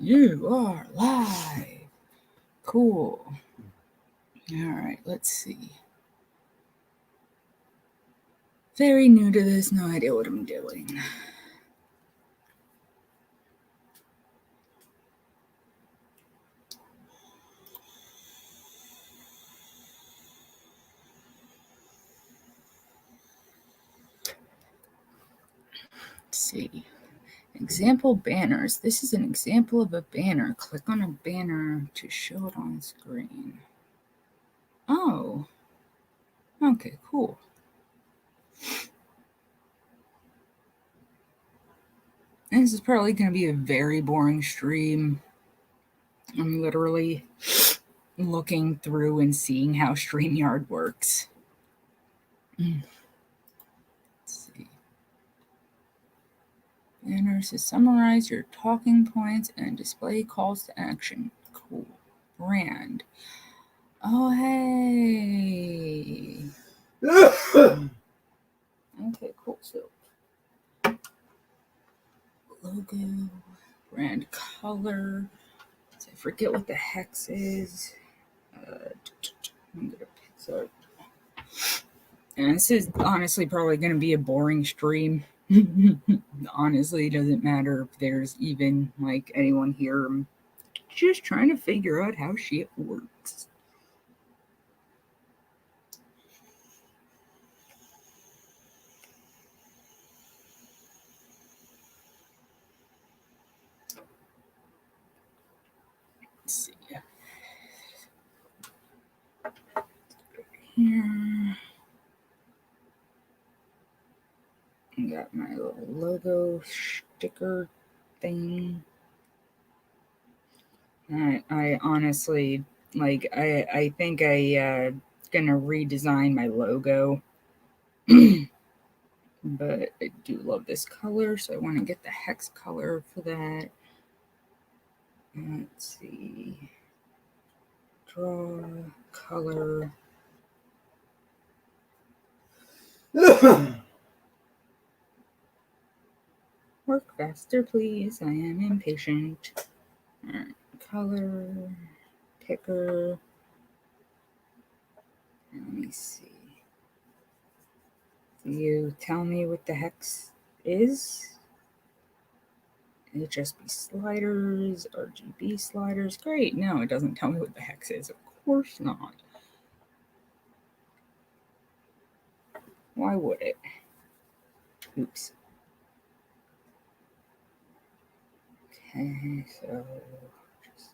You are live. Cool. All right, let's see. Very new to this, no idea what I'm doing. Let's see. Example banners. This is an example of a banner. Click on a banner to show it on screen. Oh. Okay, cool. This is probably going to be a very boring stream. I'm literally looking through and seeing how StreamYard works. Let's see. Banners to summarize your talking points and display calls to action. Cool. Brand. Oh, hey. Okay, cool. So, logo, brand color. So I forget what the hex is. I'm gonna pick up. And this is honestly probably going to be a boring stream. Honestly, it doesn't matter if there's even like anyone here. I'm just trying to figure out how shit works. Let's see. Here. I got my little logo sticker thing. I honestly, like, I think gonna redesign my logo. But I do love this color, so I want to get the hex color for that. Let's see. Draw color. Work faster, please. I am impatient. All right. Color. Picker. Let me see. Do you tell me what the hex is? HSB sliders, RGB sliders. Great. No, it doesn't tell me what the hex is. Of course not. Why would it? Oops. Okay, so just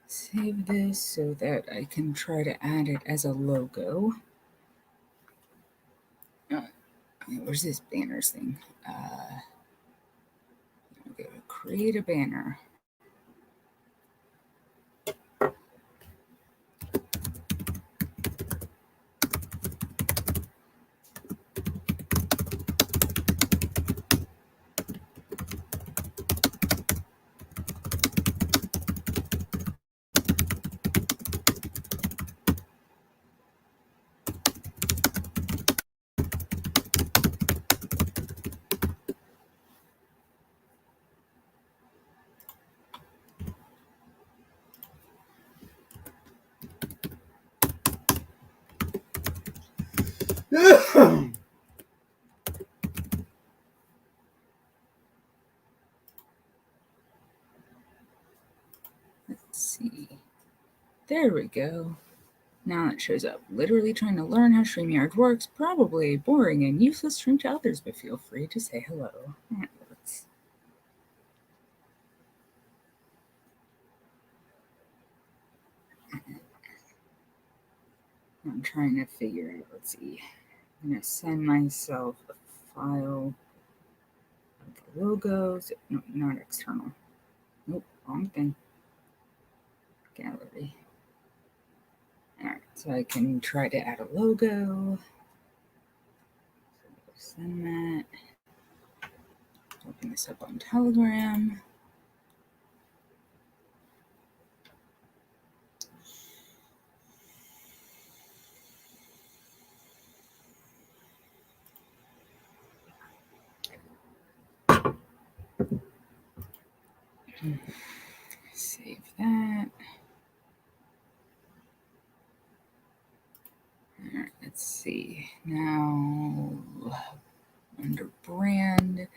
save this so that I can try to add it as a logo. Where's this banners thing? Okay, create a banner. Let's see. There we go. Now it shows up. Literally trying to learn how StreamYard works. Probably a boring and useless stream to others, but feel free to say hello. That works. I'm trying to figure out. Let's see. I'm going to send myself a file of the logos. No, not external. Nope, wrong thing. Gallery. Alright, so I can try to add a logo. So send that. Open this up on Telegram. Save that. All right, let's see. Now, under brand,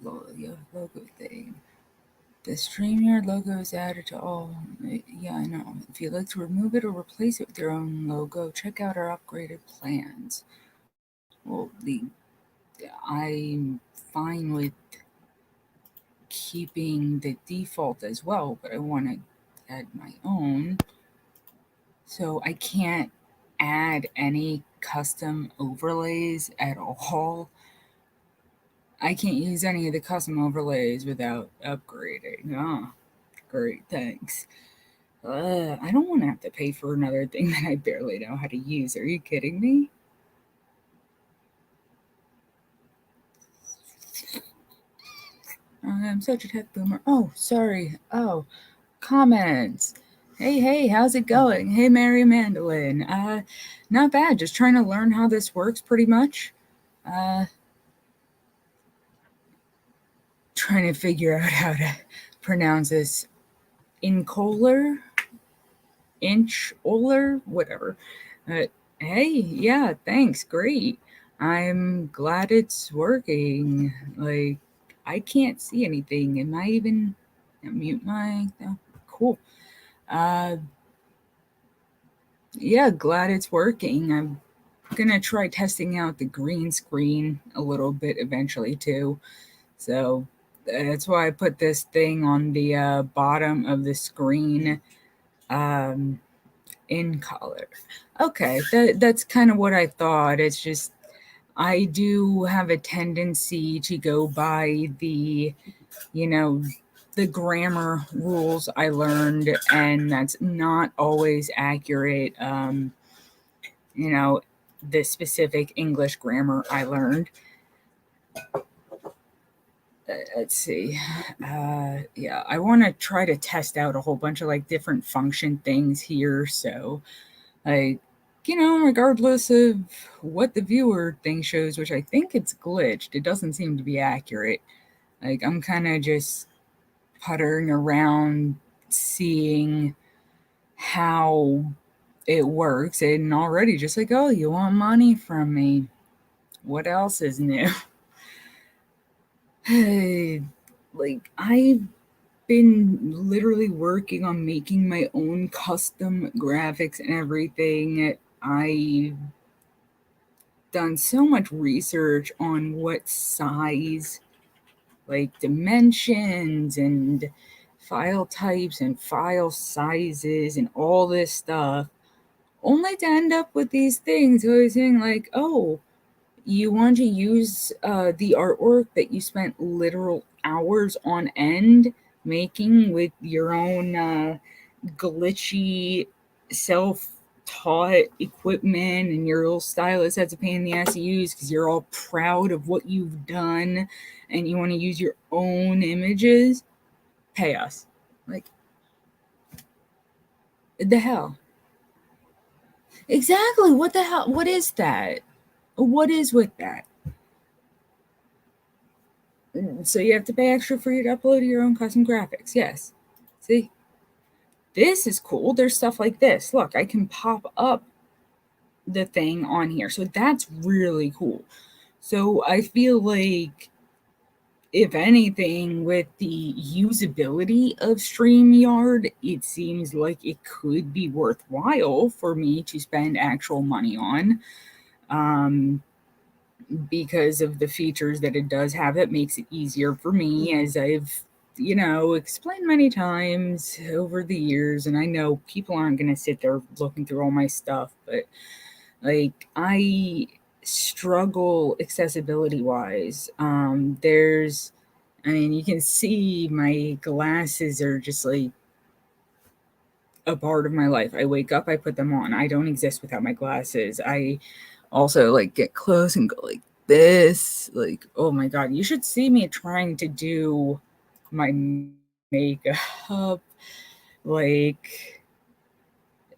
logo thing. The StreamYard logo is added to all. Yeah, I know. If you'd like to remove it or replace it with your own logo, check out our upgraded plans. Well, I'm fine with keeping the default as well, but I want to add my own. So I can't add any custom overlays at all. I can't use any of the custom overlays without upgrading. Oh, great, thanks. I don't want to have to pay for another thing that I barely know how to use. Are you kidding me? I'm such a tech boomer. Oh, sorry. Oh, comments. Hey, how's it going? Hey, Mary Mandolin. Not bad. Just trying to learn how this works pretty much. Trying to figure out how to pronounce this. Incoler? Incholer? Whatever. Hey, yeah, thanks. Great. I'm glad it's working. Like, I can't see anything. Am I even mute my? Oh, cool. Yeah, glad it's working. I'm gonna try testing out the green screen a little bit eventually too. So that's why I put this thing on the bottom of the screen in color. Okay, that's kind of what I thought. It's just I do have a tendency to go by you know, the grammar rules I learned, and that's not always accurate. You know, the specific English grammar I learned. Let's see. Yeah, I want to try to test out a whole bunch of like different function things here. So, like, regardless of what the viewer thing shows, which I think it's glitched, it doesn't seem to be accurate. Like, I'm kind of just puttering around, seeing how it works, and already just like, oh, you want money from me? What else is new? Like, I've been literally working on making my own custom graphics and everything. I've done so much research on what size, like dimensions and file types and file sizes and all this stuff, only to end up with these things. I was saying, like, oh, you want to use the artwork that you spent literal hours on end making with your own glitchy self-taught equipment, and your little stylus has a pain in the ass to use because you're all proud of what you've done and you want to use your own images. Pay us. Like, the hell? Exactly. What the hell? What is that? What is with that? So you have to pay extra for you to upload your own custom graphics. Yes. See? This is cool. There's stuff like this. Look, I can pop up the thing on here. So that's really cool. So I feel like, if anything, with the usability of StreamYard, it seems like it could be worthwhile for me to spend actual money on. Because of the features that it does have that makes it easier for me, as I've explained many times over the years. And I know people aren't going to sit there looking through all my stuff, but like, I struggle accessibility wise. You can see my glasses are just like a part of my life. I wake up, I put them on. I don't exist without my glasses. I also like get close and go like this. Like, oh my god, you should see me trying to do my makeup. Like,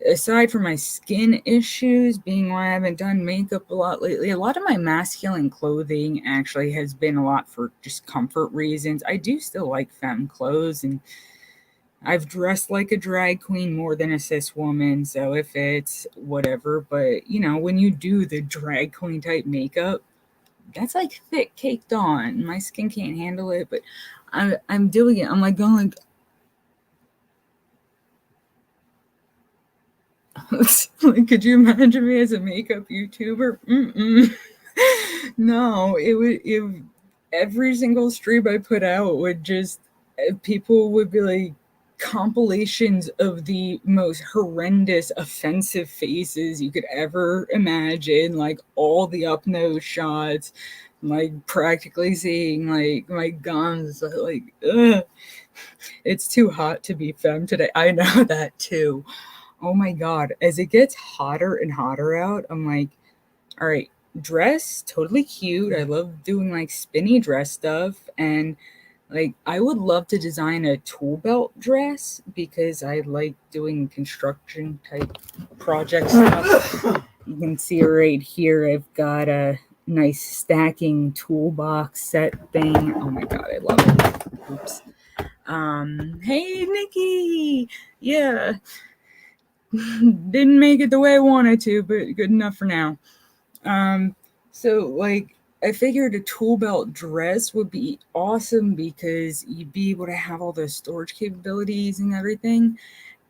aside from my skin issues being why I haven't done makeup a lot lately, a lot of my masculine clothing actually has been a lot for just comfort reasons. I do still like femme clothes, and I've dressed like a drag queen more than a cis woman, so if it's whatever. But when you do the drag queen type makeup, that's like thick caked on. My skin can't handle it, but I'm doing it. I'm like going like, could you imagine me as a makeup YouTuber? Mm-mm. No, every single stream I put out would just people would be like compilations of the most horrendous offensive faces you could ever imagine, like all the up nose shots, like practically seeing like my gums, like ugh. It's too hot to be femme today. I know that too. Oh my god, as it gets hotter and hotter out, I'm like, all right, dress, totally cute. I love doing like spinny dress stuff, and like I would love to design a tool belt dress because I like doing construction type project stuff. You can see right here I've got a nice stacking toolbox set thing. Oh my god, I love it. Oops. Hey Nikki. Yeah. Didn't make it the way I wanted to, but good enough for now. So like I figured a tool belt dress would be awesome because you'd be able to have all the storage capabilities and everything.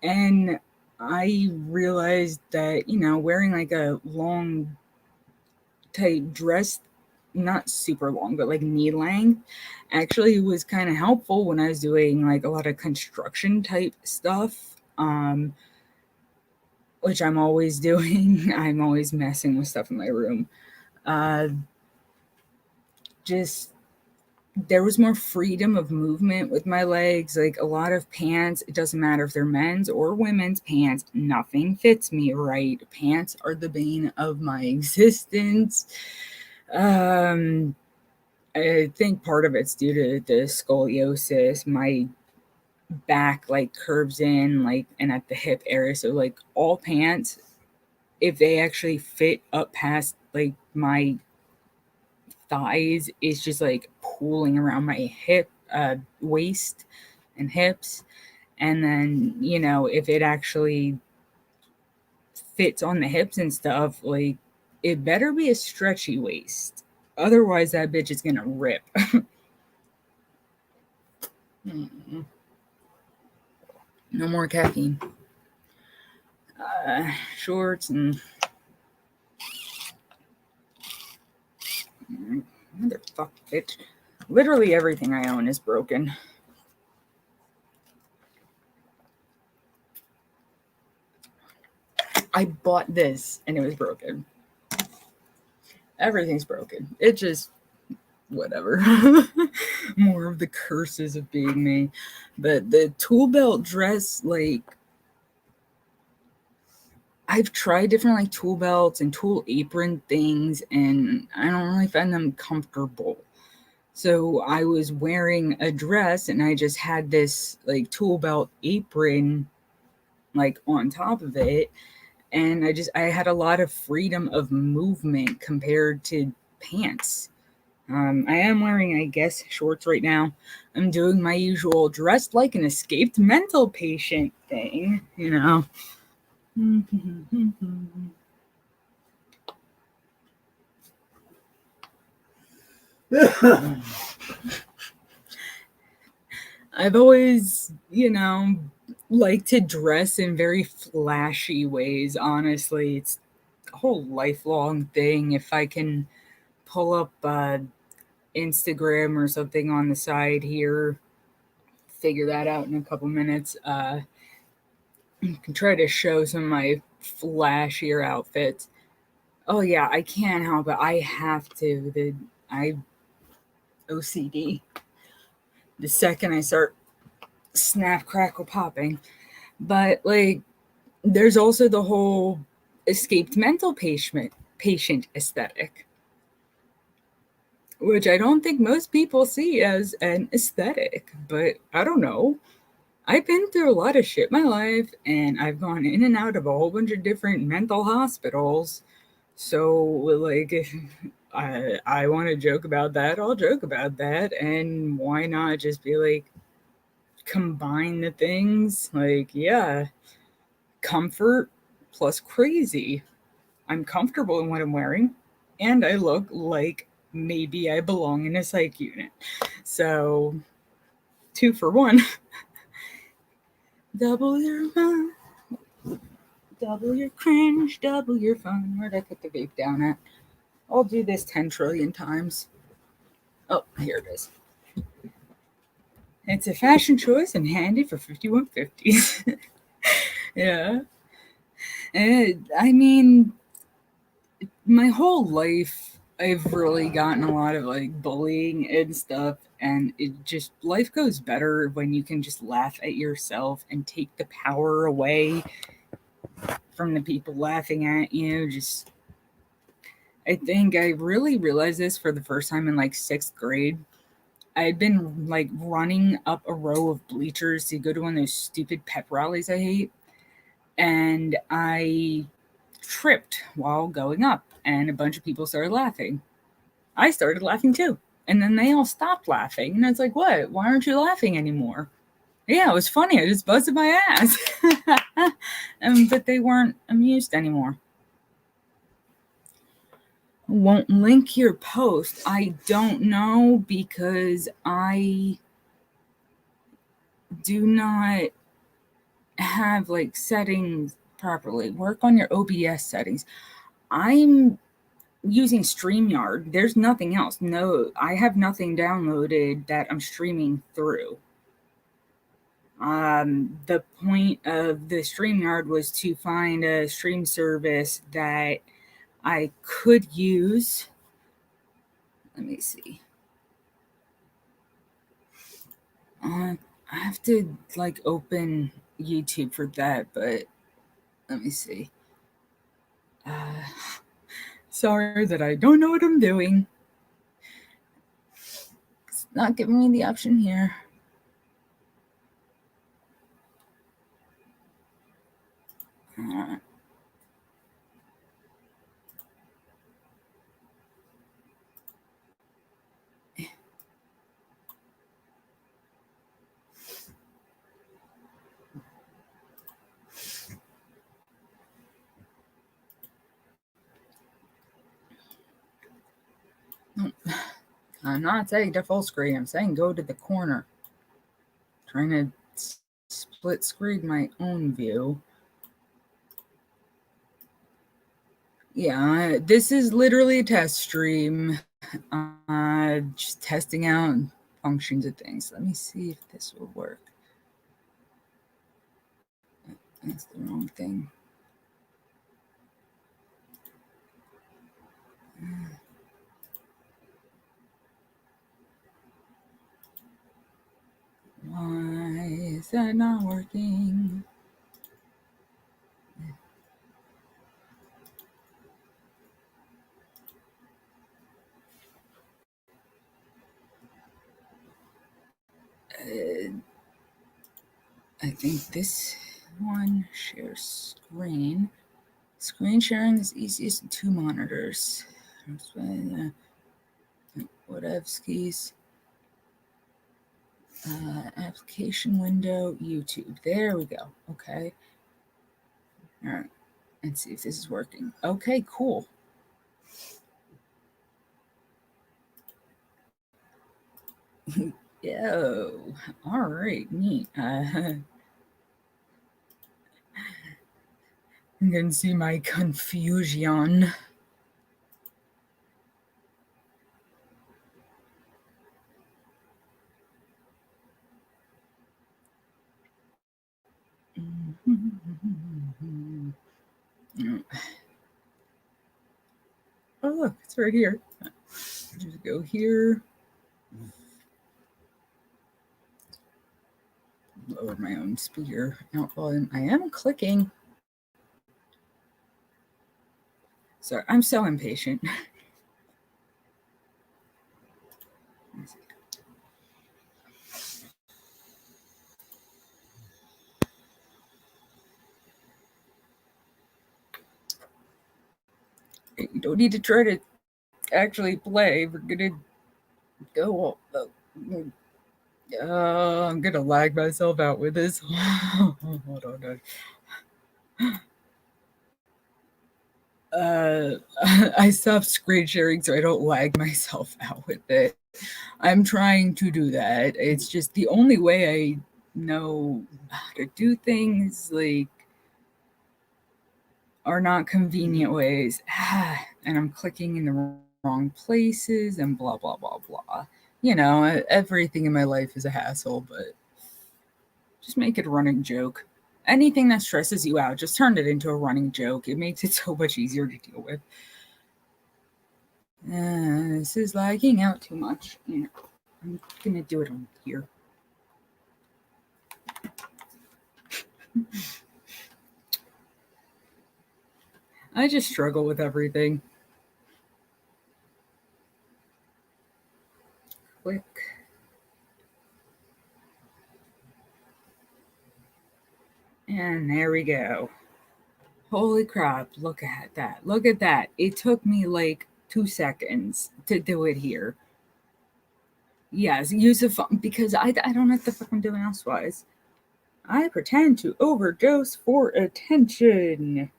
And I realized that, wearing like a long tight dress, not super long, but like knee length, actually was kind of helpful when I was doing like a lot of construction type stuff. Which I'm always doing. I'm always messing with stuff in my room. Uh, just there was more freedom of movement with my legs. Like a lot of pants, it doesn't matter if they're men's or women's pants, nothing fits me right. Pants are the bane of my existence. Um, I think part of it's due to the scoliosis. My back like curves in like and at the hip area, so like all pants, if they actually fit up past like my thighs, it's just like pooling around my hip, waist and hips. And then, if it actually fits on the hips and stuff, like it better be a stretchy waist. Otherwise, that bitch is gonna rip. No more caffeine. Shorts and motherfucker, bitch. Literally everything I own is broken. I bought this and it was broken. Everything's broken. It just whatever. More of the curses of being me. But the tool belt dress, like I've tried different like tool belts and tool apron things, and I don't really find them comfortable. So I was wearing a dress and I just had this like tool belt apron like on top of it, and I had a lot of freedom of movement compared to pants. I am wearing, I guess, shorts right now. I'm doing my usual dressed like an escaped mental patient thing, I've always, liked to dress in very flashy ways, honestly. It's a whole lifelong thing. If I can pull up Instagram or something on the side here, figure that out in a couple minutes. I can try to show some of my flashier outfits. Oh yeah, I can't help it. I have to. I OCD. The second I start snap crackle popping. But like there's also the whole escaped mental patient aesthetic, which I don't think most people see as an aesthetic, but I don't know. I've been through a lot of shit in my life, and I've gone in and out of a whole bunch of different mental hospitals. So, like, if I want to joke about that, I'll joke about that. And why not just be like, combine the things? Like, yeah, comfort plus crazy. I'm comfortable in what I'm wearing, and I look like maybe I belong in a psych unit. So, two for one. Double your fun, double your cringe, double your fun. Where'd I put the vape down at? I'll do this 10 trillion times. Oh, here it is. It's a fashion choice and handy for 5150s. Yeah. And, I mean, my whole life, I've really gotten a lot of like bullying and stuff. And it just, life goes better when you can just laugh at yourself and take the power away from the people laughing at you. Just, I think I really realized this for the first time in like sixth grade. I'd been like running up a row of bleachers to go to one of those stupid pep rallies I hate. And I tripped while going up, and a bunch of people started laughing. I started laughing too. And then they all stopped laughing. And I was like, what? Why aren't you laughing anymore? Yeah, it was funny. I just busted my ass. But they weren't amused anymore. Won't link your post. I don't know, because I do not have like settings properly. Work on your OBS settings. I'm using StreamYard. There's nothing else. No, I have nothing downloaded that I'm streaming through. The point of the StreamYard was to find a stream service that I could use. Let me see. I have to like open YouTube for that, but let me see. Sorry that I don't know what I'm doing. It's not giving me the option here. I'm not saying to full screen. I'm saying go to the corner. Trying to split screen my own view. Yeah, this is literally a test stream. Just testing out functions of things. Let me see if this will work. That's the wrong thing. Why is that not working? I think this one shares screen. Screen sharing is easiest in two monitors. Whatevskis. Application window, YouTube. There we go. Okay. All right. Let's see if this is working. Okay, cool. Yo. All right, neat. You can see my confusion. Oh, look, it's right here. Just go here. Lower my own speaker out volume. I am clicking. Sorry, I'm so impatient. Don't need to try to actually play. We're gonna go. I'm gonna lag myself out with this. Hold on. I stopped screen sharing so I don't lag myself out with it. I'm trying to do that. It's just the only way I know how to do things, like, are not convenient ways. And I'm clicking in the wrong places and blah, blah, blah, blah. You know, everything in my life is a hassle, but just make it a running joke. Anything that stresses you out, just turn it into a running joke. It makes it so much easier to deal with. This is lagging out too much. Yeah, I'm gonna do it on here. I just struggle with everything. Click. And there we go. Holy crap, look at that. Look at that. It took me like 2 seconds to do it here. Yes, use the phone because I don't know what the fuck I'm doing elsewise. I pretend to overdose for attention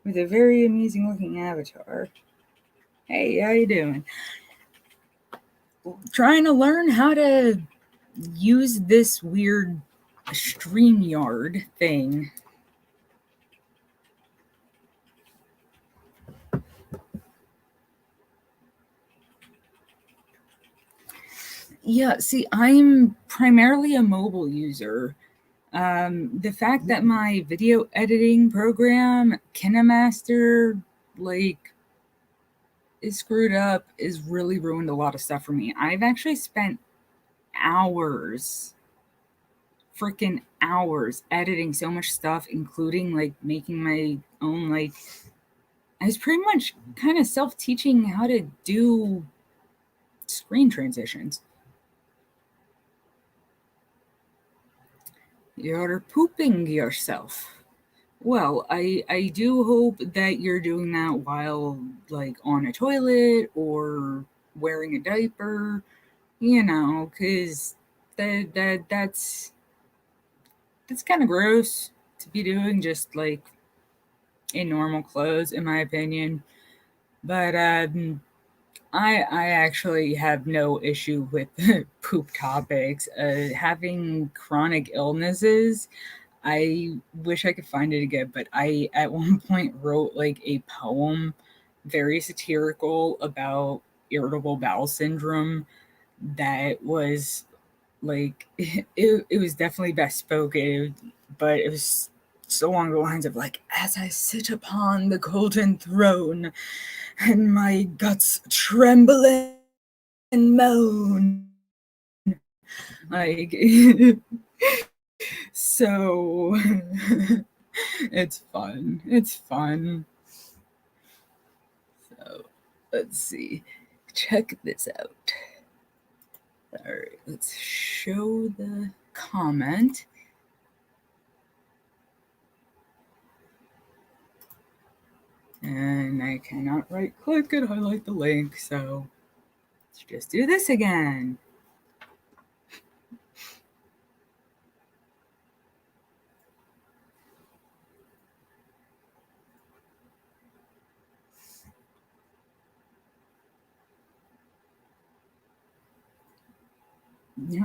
with a very amusing looking avatar. Hey, how you doing? Trying to learn how to use this weird StreamYard thing. Yeah, see, I'm primarily a mobile user. The fact that my video editing program, KineMaster, like, is screwed up is really ruined a lot of stuff for me. I've actually spent hours, freaking hours, editing so much stuff, including like making my own, like, I was pretty much kind of self-teaching how to do screen transitions. You're pooping yourself. Well, I do hope that you're doing that while, like, on a toilet or wearing a diaper, you know, because that's kind of gross to be doing just like in normal clothes, in my opinion. But I actually have no issue with poop topics. Having chronic illnesses, I wish I could find it again, but I at one point wrote like a poem, very satirical, about irritable bowel syndrome that was like it was definitely best spoken, but it was so along the lines of like, as I sit upon the golden throne and my guts tremble and moan, like, so it's fun. It's fun. So let's see. Check this out. All right, let's show the comment. And I cannot right click and highlight the link, so let's just do this again.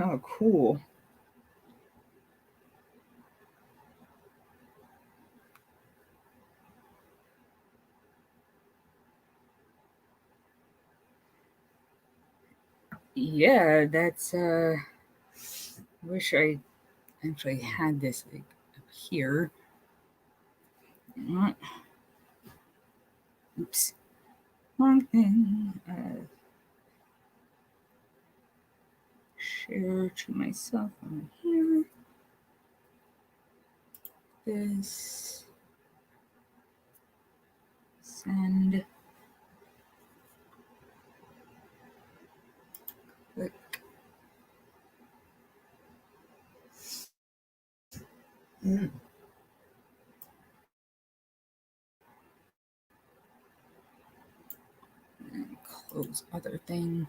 Oh, cool. Yeah, that's wish I actually had this like up here. Oops. Wrong thing. Share to myself on here. This. Send. Click. Mm. this other thing.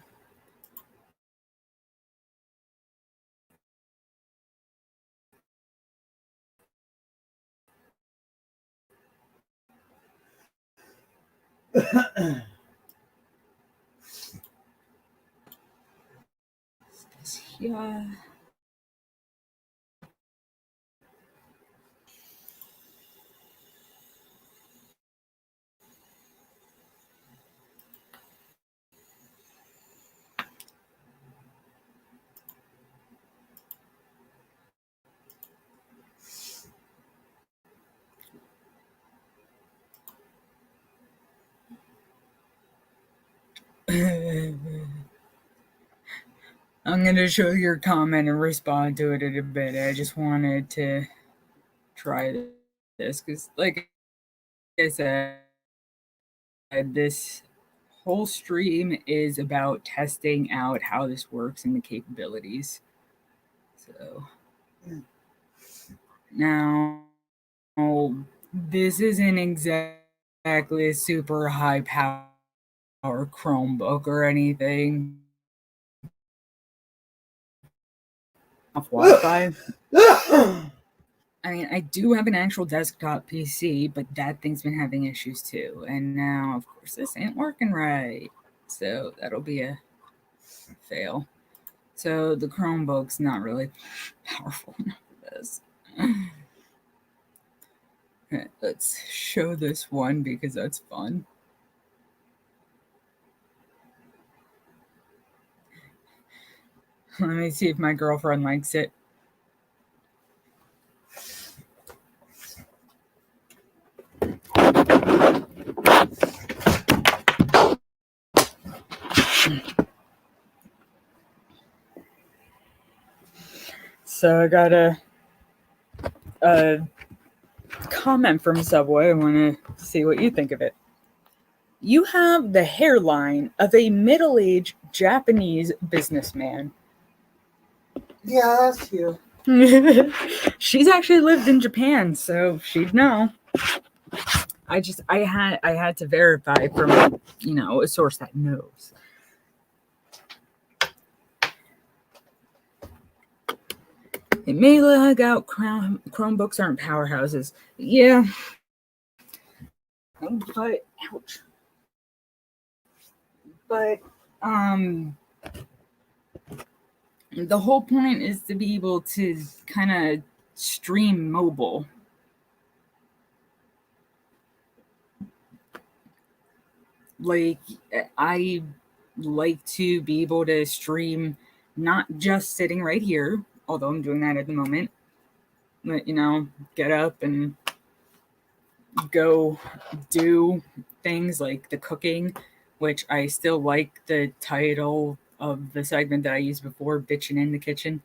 Yeah. I'm going to show your comment and respond to it in a bit. I just wanted to try this because, like I said, this whole stream is about testing out how this works and the capabilities. So now, this isn't exactly a super high power Chromebook or anything. Off Wi-Fi. I mean, I do have an actual desktop PC, but that thing's been having issues too. And now, of course, this ain't working right. So that'll be a fail. So the Chromebook's not really powerful enough for this. Okay, let's show this one because that's fun. Let me see if my girlfriend likes it. So I got a comment from Subway. I want to see what you think of it. You have the hairline of a middle-aged Japanese businessman. Yeah, that's you. She's actually lived in Japan, so she'd know. I had to verify from a source that knows. It may lag out. Chromebooks aren't powerhouses. Yeah. But ouch. But the whole point is to be able to kind of stream mobile. Like, I like to be able to stream not just sitting right here, although I'm doing that at the moment, but, get up and go do things like the cooking, which I still like the title of the segment that I used before, Bitchin' in the Kitchen.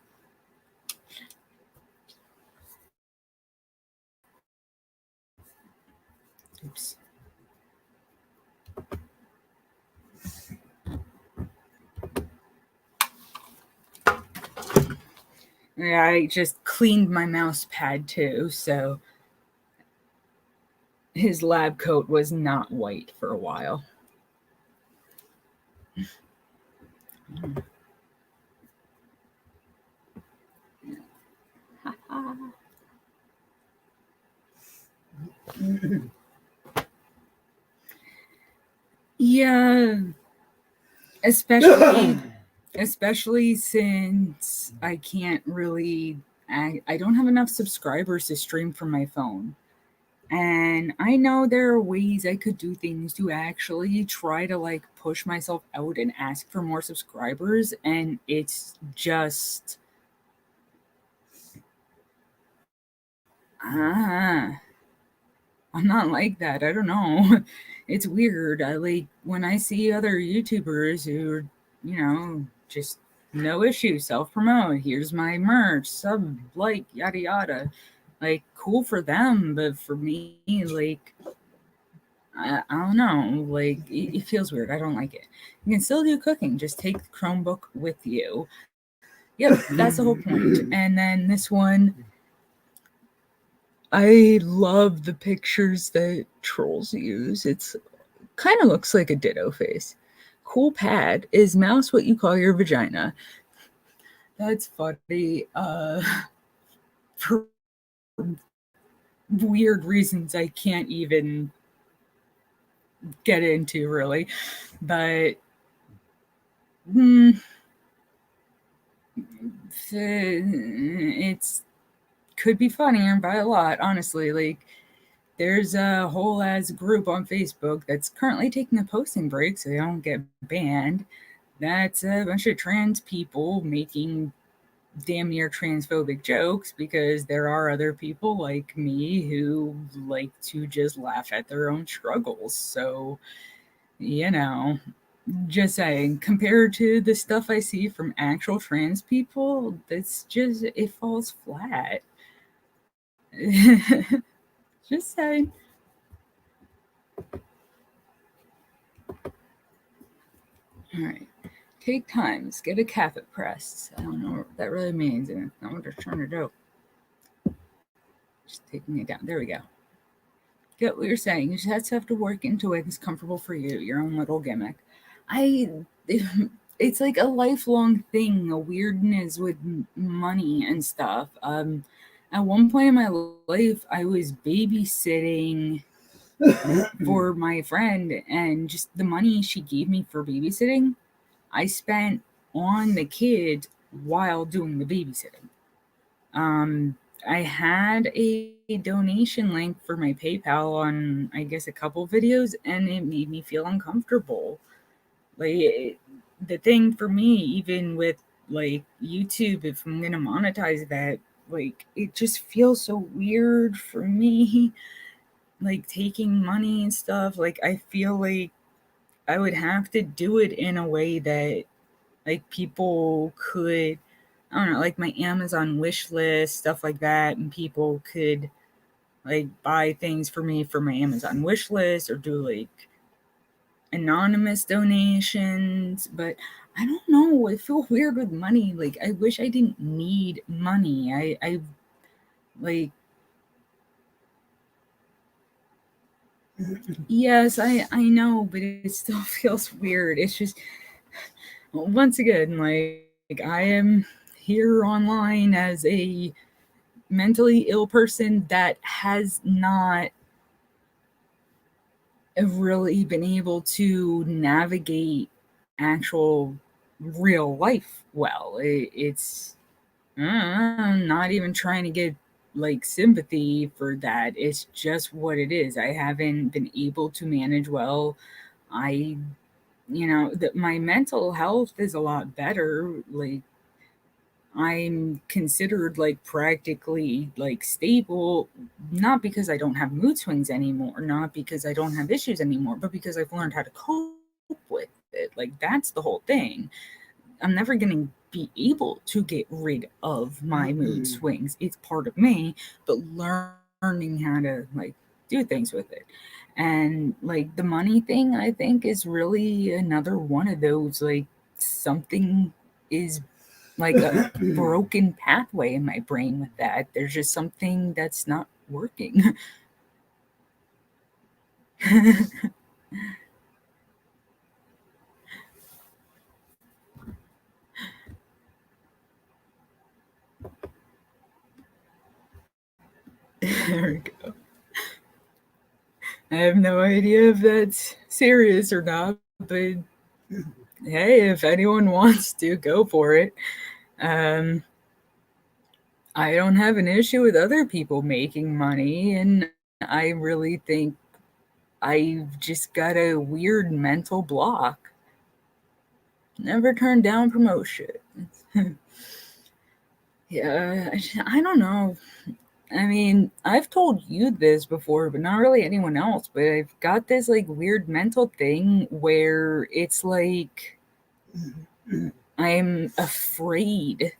Oops. Yeah, I just cleaned my mouse pad too, so his lab coat was not white for a while. Yeah, especially since I can't really, I don't have enough subscribers to stream from my phone. And I know there are ways I could do things to actually try to push myself out and ask for more subscribers. And it's just, I'm not like that. I don't know. It's weird. When I see other YouTubers who are, just no issue, self-promote. Here's my merch, yada yada. Cool for them, but for me, I don't know. It feels weird. I don't like it. You can still do cooking. Just take the Chromebook with you. Yep, that's the whole point. And then this one, I love the pictures that trolls use. It's kind of looks like a ditto face. cool pad. Is mouse what you call your vagina? That's funny. For weird reasons I can't even get into, really. But it's could be funnier by a lot, honestly. Like, there's a whole ass group on Facebook that's currently taking a posting break so they don't get banned. That's a bunch of trans people making damn near transphobic jokes because there are other people like me who like to just laugh at their own struggles. So, you know, just saying, compared to the stuff I see from actual trans people, it's just, it falls flat. Just saying. All right. Take times, get a catholic press. I don't know what that really means, and it's not what they're trying to do. Just taking it down. There we go. Get what you're saying. You just have to work into it. It's comfortable for you. Your own little gimmick. It's like a lifelong thing. A weirdness with money and stuff. At one point in my life, I was babysitting for my friend, and just the money she gave me for babysitting, I spent on the kids while doing the babysitting. I had a donation link for my PayPal on, I guess, a couple videos, and it made me feel uncomfortable. Like, the thing for me, even with like YouTube, if I'm gonna monetize that, like, it just feels so weird for me. Like, taking money and stuff. Like, I feel like I would have to do it in a way that like people could, I don't know, like my Amazon wish list, stuff like that, and people could like buy things for me for my Amazon wish list or do like anonymous donations. But I don't know, I feel weird with money. Like, I wish I didn't need money. I like, yes, I know, but it still feels weird. It's just, once again, like I am here online as a mentally ill person that has not really been able to navigate actual real life well. It's I'm not even trying to get like sympathy for that. It's just what it is. I haven't been able to manage well. I, that my mental health is a lot better. Like, I'm considered like practically like stable, not because I don't have mood swings anymore, not because I don't have issues anymore, but because I've learned how to cope with it. Like, that's the whole thing. I'm never going to be able to get rid of my mood swings. It's part of me, but learning how to like do things with it. And like the money thing, I think, is really another one of those. Like, something is like a broken pathway in my brain with that. There's just something that's not working. There we go. I have no idea if that's serious or not, but hey, if anyone wants to, go for it. I don't have an issue with other people making money, and I really think I've just got a weird mental block. Never turn down promotion. Yeah, I don't know. I mean, I've told you this before, but not really anyone else. But I've got this like weird mental thing where it's like I'm afraid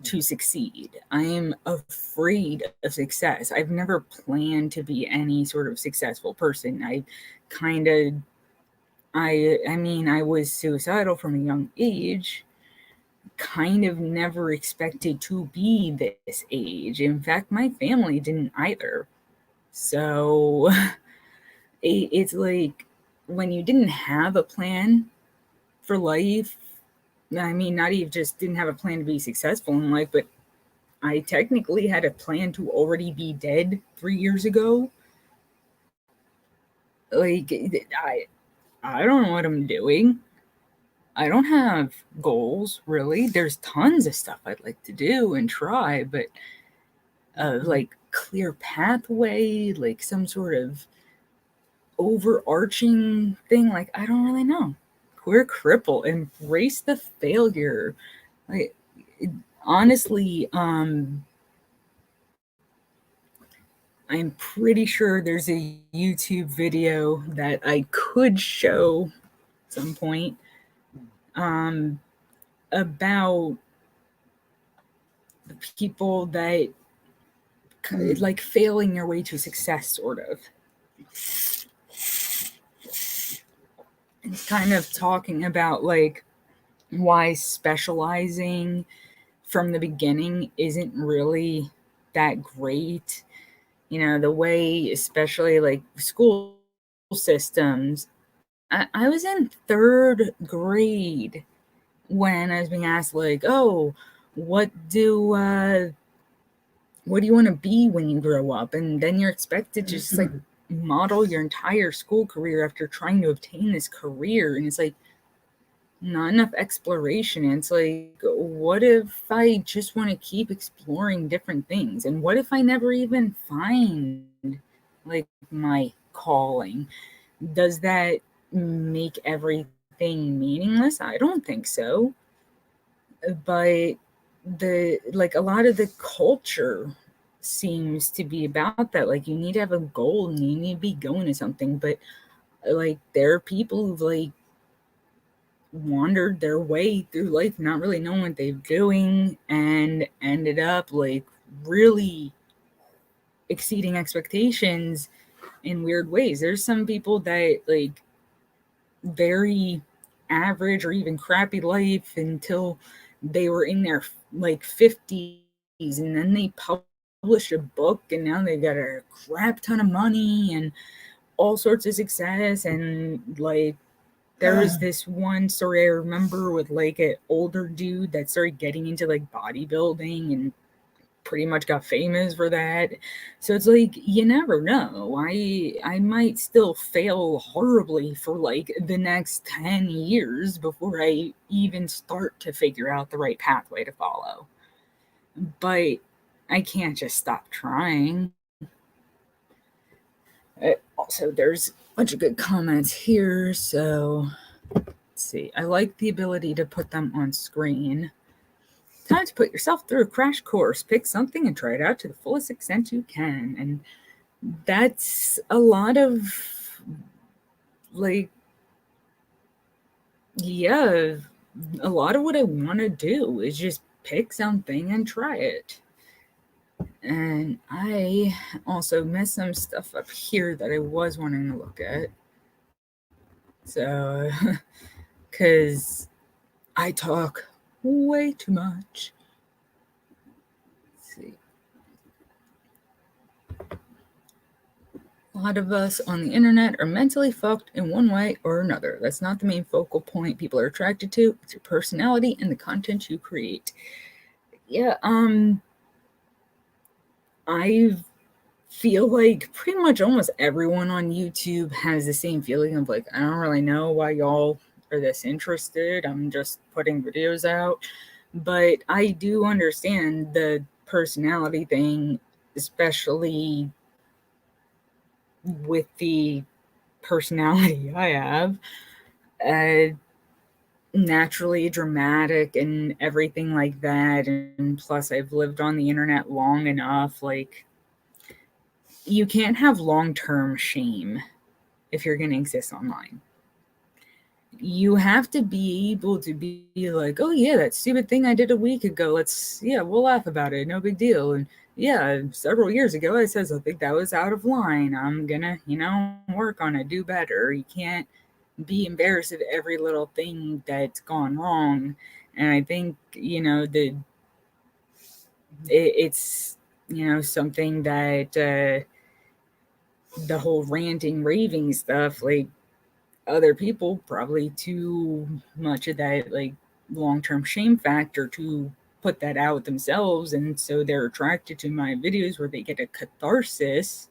to succeed. I am afraid of success. I've never planned to be any sort of successful person. I kind of, I mean, I was suicidal from a young age. Kind of never expected to be this age. In fact, my family didn't either. So it's like when you didn't have a plan for life. I mean, not even just didn't have a plan to be successful in life, but I technically had a plan to already be dead 3 years ago. Like, I don't know what I'm doing. I don't have goals, really. There's tons of stuff I'd like to do and try, but like clear pathway, like some sort of overarching thing, like I don't really know. We're Cripple, embrace the failure. Like honestly, I'm pretty sure there's a YouTube video that I could show at some point about the people that like failing their way to success, sort of. It's kind of talking about like why specializing from the beginning isn't really that great. You know, the way, especially like school systems. I was in third grade when I was being asked, like, oh, what do what do you want to be when you grow up? And then you're expected to just like model your entire school career after trying to obtain this career. And it's like not enough exploration. And it's like, what if I just want to keep exploring different things? And what if I never even find like my calling? Does that make everything meaningless? I don't think so. But the like a lot of the culture seems to be about that. Like you need to have a goal and you need to be going to something. But like there are people who've like wandered their way through life not really knowing what they're doing and ended up like really exceeding expectations in weird ways. There's some people that like very average or even crappy life until they were in their like 50s, and then they published a book and now they got a crap ton of money and all sorts of success. And like there was this one story I remember with like an older dude that started getting into like bodybuilding and pretty much got famous for that. So it's like you never know. I might still fail horribly for like the next 10 years before I even start to figure out the right pathway to follow. But I can't just stop trying. Also, there's a bunch of good comments here, so let's see. I like the ability to put them on screen. Time to put yourself through a crash course. Pick something and try it out to the fullest extent you can. And that's a lot of like, yeah, a lot of what I want to do is just pick something and try it. And I also missed some stuff up here that I was wanting to look at. So, because I talk way too much. Let's see. A lot of us on the internet are mentally fucked in one way or another. That's not the main focal point people are attracted to. It's your personality and the content you create. Yeah, I feel like pretty much almost everyone on YouTube has the same feeling of like, I don't really know why y'all are this interested. I'm just putting videos out. But I do understand the personality thing, especially with the personality I have. Uh, Naturally dramatic and everything like that. And plus, I've lived on the internet long enough. Like, you can't have long term shame if you're going to exist online. You have to be able to be like, oh, yeah, that stupid thing I did a week ago. We'll laugh about it. No big deal. And yeah, several years ago, I said something that was out of line. I'm going to, work on it, do better. You can't be embarrassed of every little thing that's gone wrong. And I think, it's, something that the whole ranting, raving stuff, like, other people probably too much of that like long-term shame factor to put that out themselves, and so they're attracted to my videos where they get a catharsis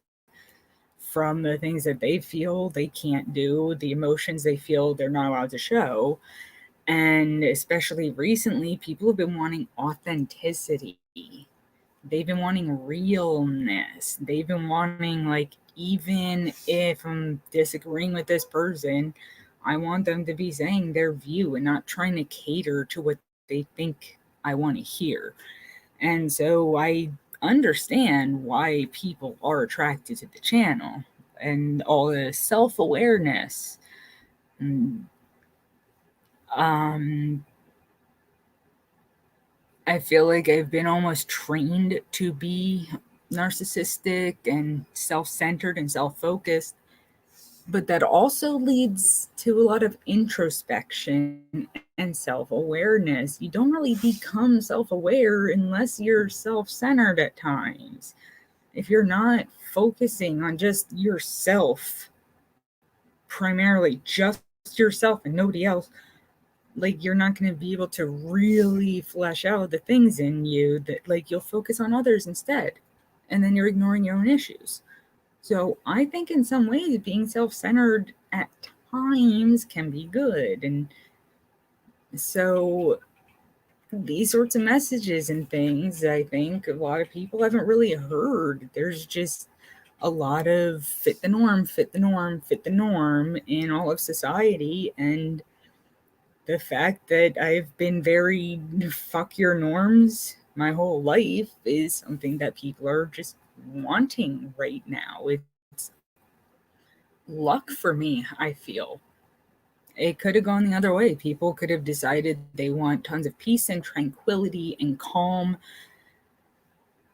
from the things that they feel they can't do, the emotions they feel they're not allowed to show. And especially recently, people have been wanting authenticity. They've been wanting realness. They've been wanting, like, even if I'm disagreeing with this person, I want them to be saying their view and not trying to cater to what they think I want to hear. And so I understand why people are attracted to the channel and all the self awareness. Um, I feel like I've been almost trained to be narcissistic and self centered and self focused, but that also leads to a lot of introspection and self awareness. You don't really become self aware unless you're self centered at times. If you're not focusing on just yourself, primarily just yourself and nobody else, like you're not going to be able to really flesh out the things in you that like you'll focus on others instead, and then you're ignoring your own issues. So I think in some ways being self-centered at times can be good. And so these sorts of messages and things, I think a lot of people haven't really heard. There's just a lot of fit the norm, fit the norm, fit the norm in all of society. And the fact that I've been very fuck your norms my whole life is something that people are just wanting right now. It's luck for me, I feel. It could have gone the other way. People could have decided they want tons of peace and tranquility and calm.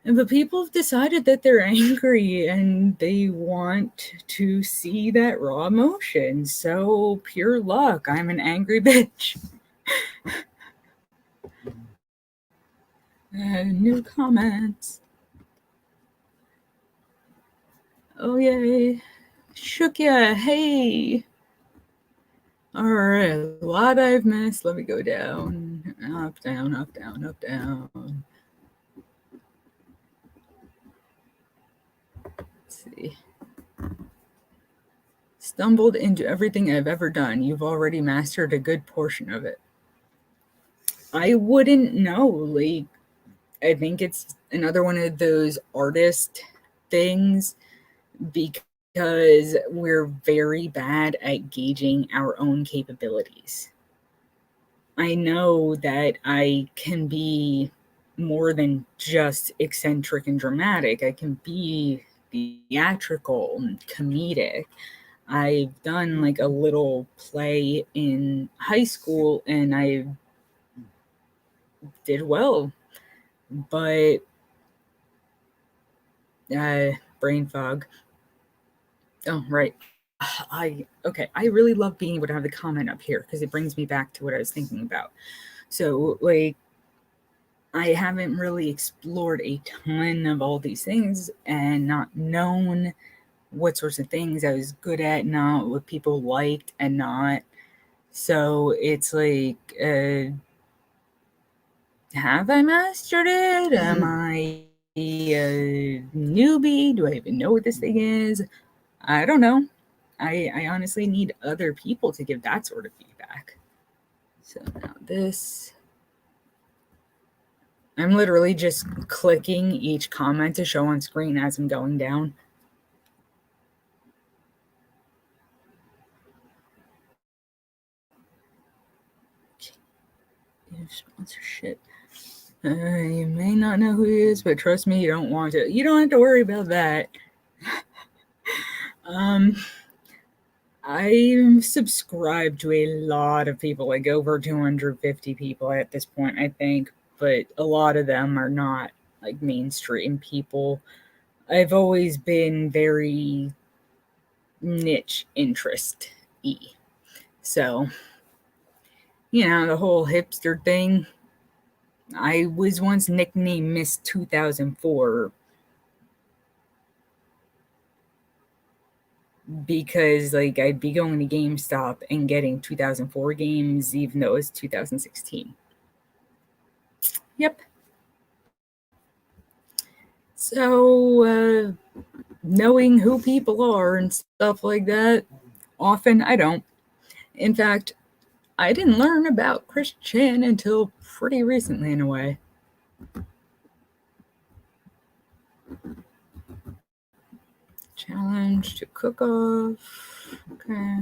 But people have decided that they're angry and they want to see that raw emotion. So, pure luck. I'm an angry bitch. New comments. Oh, yay. Shook ya. Hey. All right. A lot I've missed. Let me go down. Up, down, up, down, up, down. Let's see. Stumbled into everything I've ever done. You've already mastered a good portion of it. I wouldn't know. Like, I think it's another one of those artist things because we're very bad at gauging our own capabilities. I know that I can be more than just eccentric and dramatic. I can be theatrical and comedic. I've done like a little play in high school and I did well, but brain fog. Oh, right. I really love being able to have the comment up here because it brings me back to what I was thinking about. So, like, I haven't really explored a ton of all these things and not known what sorts of things I was good at, not what people liked and not. So it's like, have I mastered it? Am I a newbie? Do I even know what this thing is? I don't know. I honestly need other people to give that sort of feedback. So now this. I'm literally just clicking each comment to show on screen as I'm going down. Sponsorship. You may not know who he is, but trust me, you don't want to. You don't have to worry about that. I'm subscribed to a lot of people, like over 250 people at this point, I think, but a lot of them are not like mainstream people. I've always been very niche interest y. So, the whole hipster thing. I was once nicknamed Miss 2004. because like I'd be going to GameStop and getting 2004 games even though it was 2016. Yep. So knowing who people are and stuff like that, often I don't. In fact, I didn't learn about Chris Chan until pretty recently in a way. Challenge to cook off. Okay.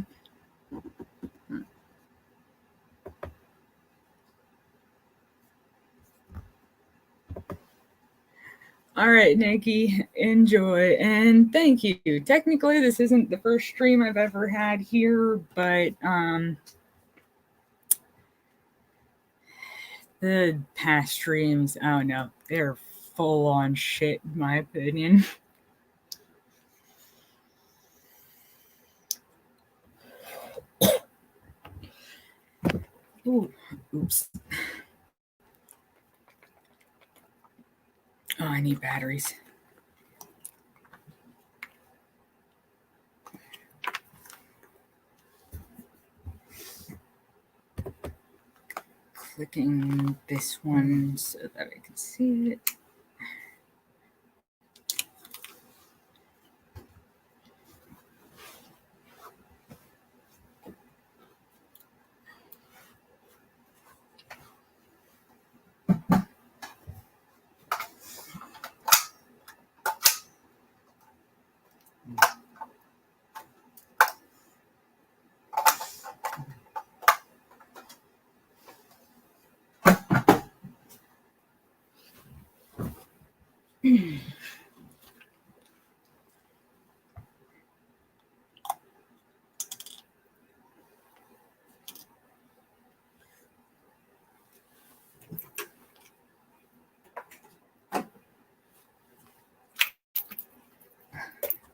All right, Nikki, enjoy and thank you. Technically, this isn't the first stream I've ever had here, but the past streams, I don't know, they're full on shit, in my opinion. Ooh, oops. Oh, I need batteries. Clicking this one so that I can see it.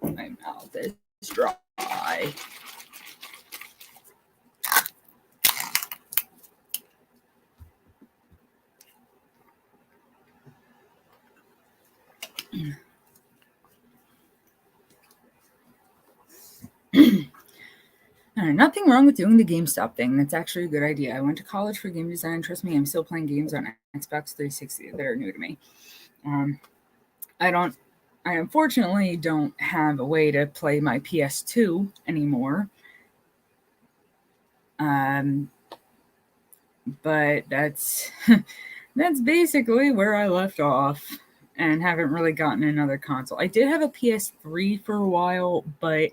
My mouth is dry. Nothing wrong with doing the GameStop thing. That's actually a good idea. I went to college for game design. Trust me, I'm still playing games on Xbox 360 that are new to me. I unfortunately don't have a way to play my PS2 anymore. But that's basically where I left off and haven't really gotten another console. I did have a PS3 for a while, but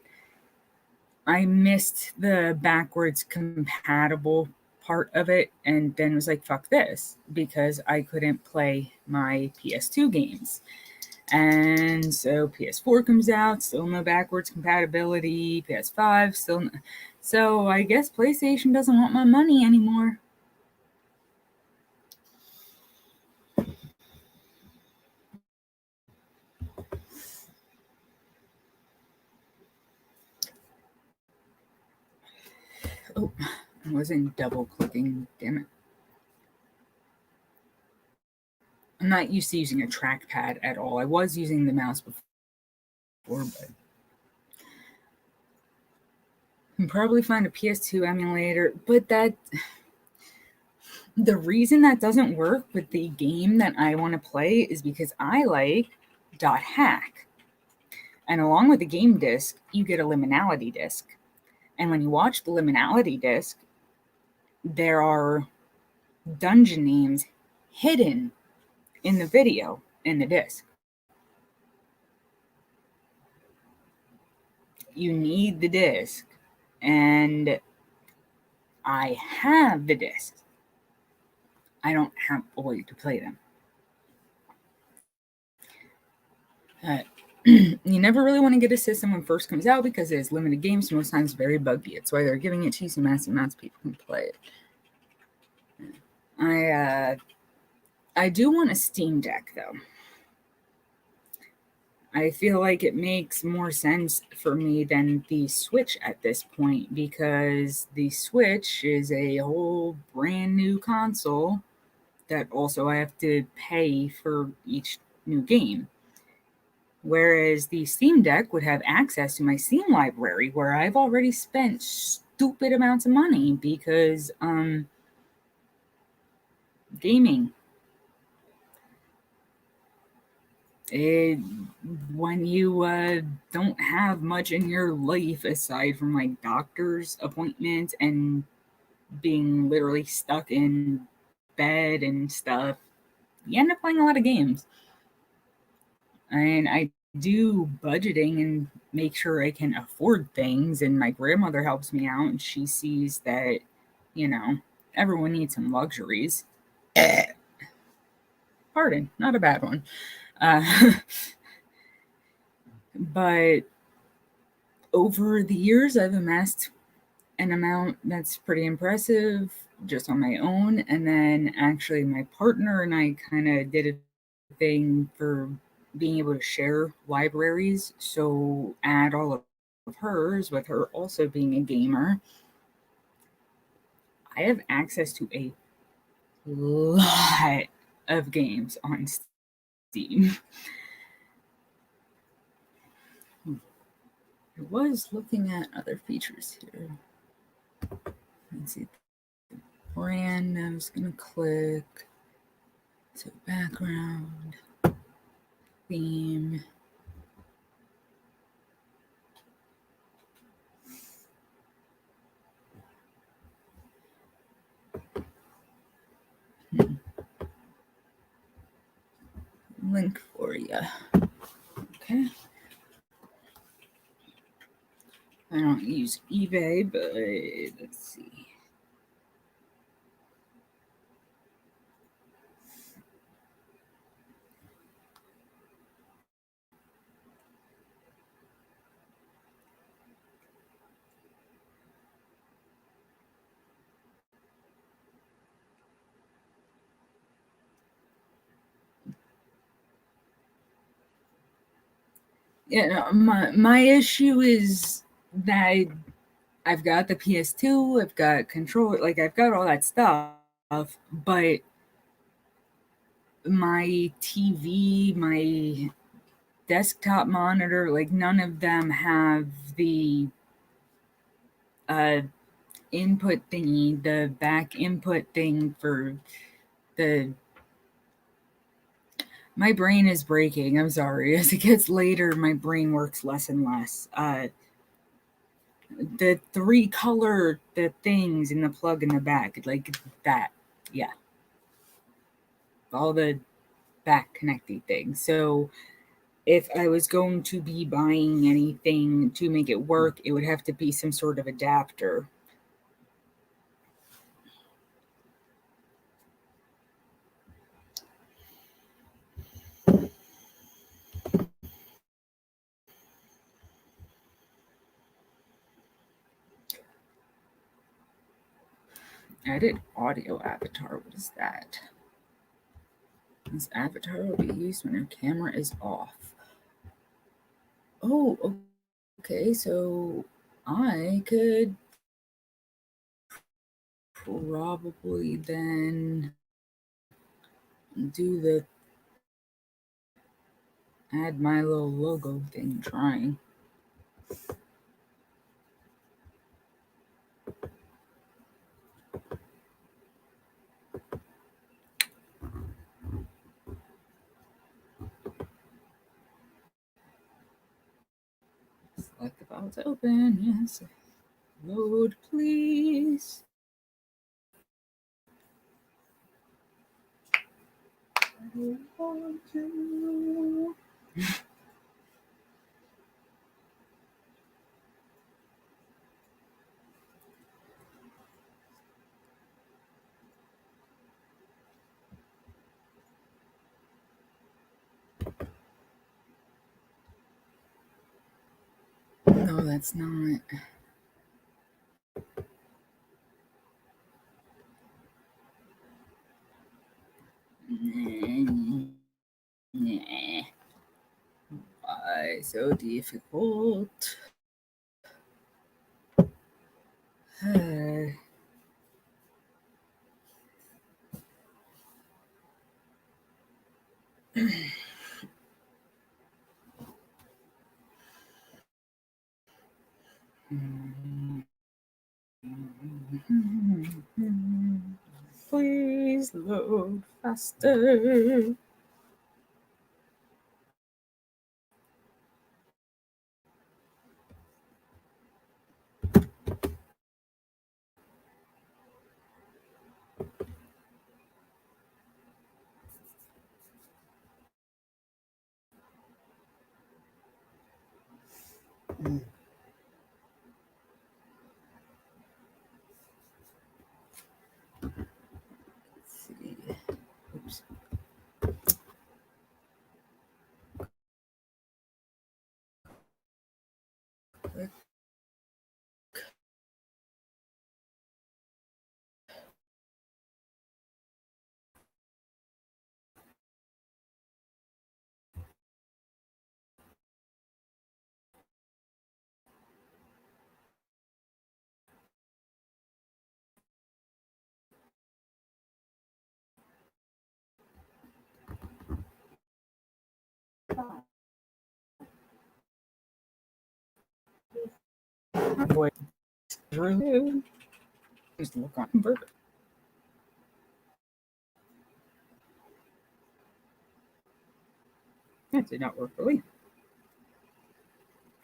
I missed the backwards compatible part of it and then was like, fuck this, because I couldn't play my PS2 games. And so PS4 comes out, still no backwards compatibility, PS5, still no. So I guess PlayStation doesn't want my money anymore. Oh, I wasn't double clicking, damn it. I'm not used to using a trackpad at all. I was using the mouse before, but you can probably find a PS2 emulator, but the reason that doesn't work with the game that I want to play is because I like .hack. And along with the game disc, you get a liminality disc. And when you watch the liminality disc, there are dungeon names hidden in the video in the disc. You need the disc, and I have the disc. I don't have a way to play them. You never really want to get a system when it first comes out because it has limited games, most times very buggy. It's why they're giving it to you so massive amounts of people can play it. I do want a Steam Deck, though. I feel like it makes more sense for me than the Switch at this point because the Switch is a whole brand new console that also I have to pay for each new game. Whereas the Steam Deck would have access to my Steam library where I've already spent stupid amounts of money because gaming. When you don't have much in your life aside from like doctor's appointments and being literally stuck in bed and stuff, you end up playing a lot of games. And I do budgeting and make sure I can afford things. And my grandmother helps me out, and she sees that, you know, everyone needs some luxuries. Pardon, not a bad one. Uh, but over the years, I've amassed an amount that's pretty impressive just on my own. And then actually, my partner and I kind of did a thing for being able to share libraries. So, add all of hers with her also being a gamer. I have access to a lot of games on Steam. I was looking at other features here. Let's see. Brand, I was going to click to background, theme. Link for you. Okay. I don't use eBay, but let's see. Yeah, no, my issue is that I've got the PS2, I've got controller, like I've got all that stuff, but my TV, my desktop monitor, like none of them have the uh input thingy, the back input thing for the my brain is breaking. I'm sorry. As it gets later, my brain works less and less. The three color the things in the plug in the back, like that. Yeah. All the back connecting things. So if I was going to be buying anything to make it work, it would have to be some sort of adapter. Edit audio avatar. What is that? This avatar will be used when your camera is off. Oh, okay. So I could probably then do the add my little logo thing trying. Select the file to open. Yes. Load, please. I want to. No, that's not. Nah. Why so difficult? load faster. Mm. Let's see. Oops. Click. Wait. Just look on converter. That did not work really.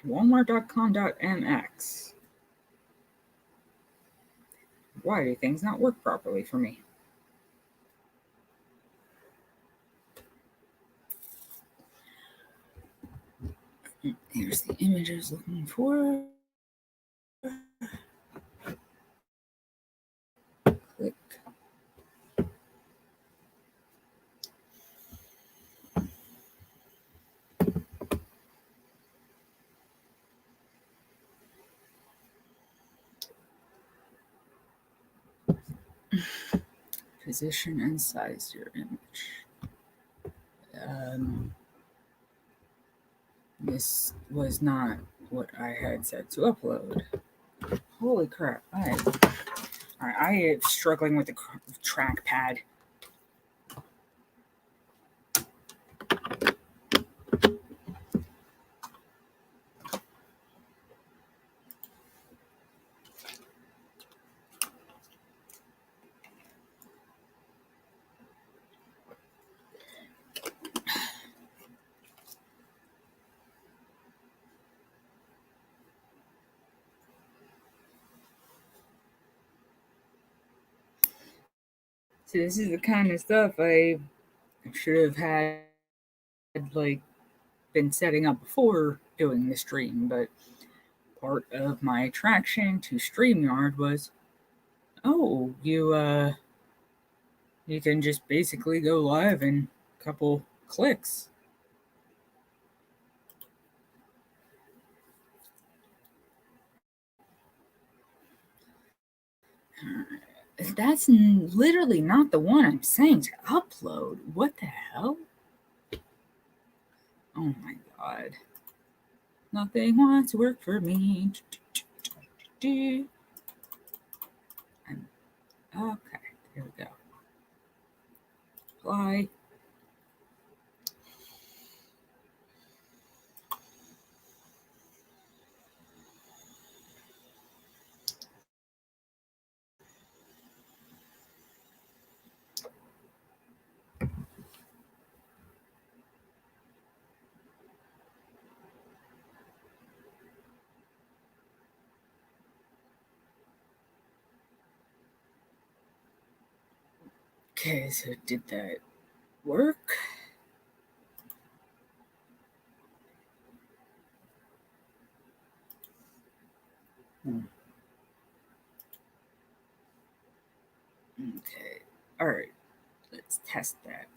Walmart.com.mx. Why do things not work properly for me? Here's the image I was looking for. Click. Position and size your image. This was not what I had said to upload. Holy crap. I am struggling with the trackpad. So this is the kind of stuff I should have had been setting up before doing the stream, but part of my attraction to StreamYard was, oh, you can just basically go live in a couple clicks. That's literally not the one I'm saying to upload. What the hell? Oh my god. Nothing wants to work for me. Okay, here we go. Apply. Okay, so did that work? Okay, alright, let's test that.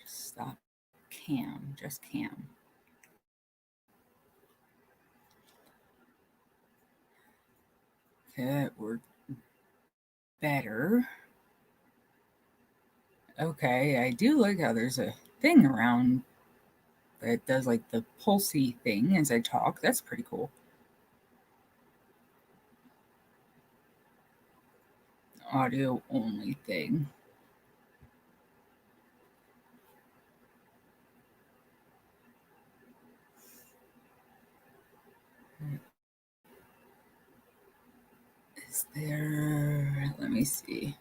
Just stop cam, just cam. Okay, that worked better. Okay, I do like how there's a thing around that does like the pulsy thing as I talk. That's pretty cool. Audio only thing. Is there, let me see.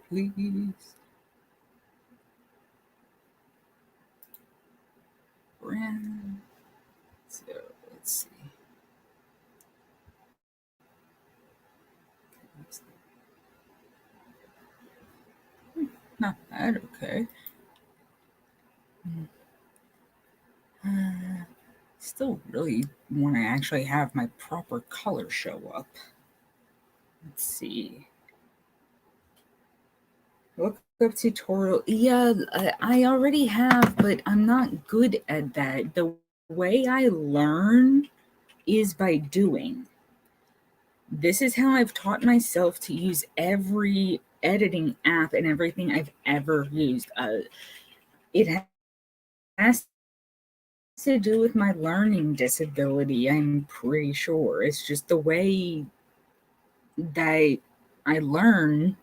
Please. Brand. So let's see. Not bad, okay. Still really want to actually have my proper color show up. Let's see. Look up tutorial. Yeah, I already have, but I'm not good at that. The way I learn is by doing. This is how I've taught myself to use every editing app and everything I've ever used. It has to do with my learning disability, I'm pretty sure. It's just the way that I learn